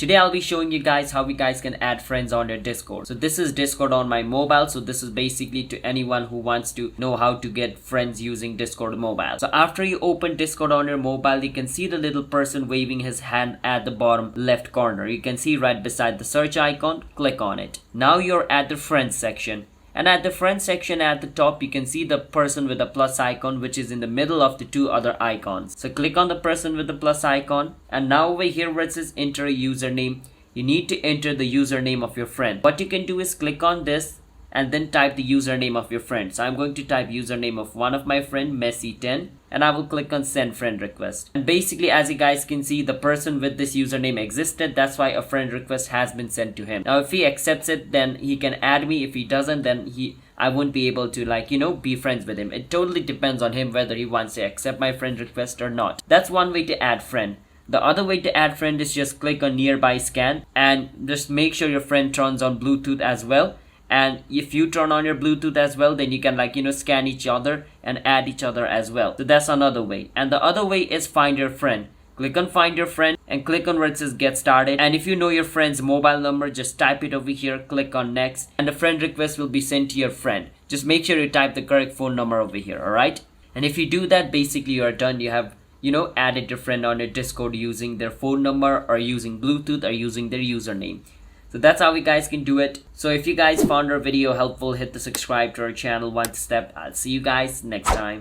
Today I'll be showing you guys how you guys can add friends on your Discord. So this is Discord on my mobile. So this is basically to anyone who wants to know how to get friends using Discord mobile. So after you open Discord on your mobile, you can see the little person waving his hand at the bottom left corner. You can see right beside the search icon. Click on it. Now you're at the friends section. And at the friends section at the top, you can see the person with the plus icon, which is in the middle of the two other icons. So click on the person with the plus icon, and now over here where it says enter a username, you need to enter the username of your friend. What you can do is click on this and then type the username of your friend. So I'm going to type username of one of my friend, Messi10, and I will click on send friend request. And basically, as you guys can see, the person with this username existed. That's why a friend request has been sent to him. Now if he accepts it, then he can add me. If he doesn't, then I won't be able to be friends with him. It totally depends on him whether he wants to accept my friend request or not. That's one way to add friend. The other way to add friend is just click on nearby scan and just make sure your friend turns on Bluetooth as well. And if you turn on your Bluetooth as well, then you can scan each other and add each other as well. So that's another way. And the other way is find your friend. Click on find your friend and click on where it says get started. And if you know your friend's mobile number, just type it over here, click on next, and the friend request will be sent to your friend. Just make sure you type the correct phone number over here, alright? And if you do that, basically you are done. You have added your friend on your Discord using their phone number or using Bluetooth or using their username. So that's how you guys can do it. So if you guys found our video helpful, hit the subscribe to our channel one step. I'll see you guys next time.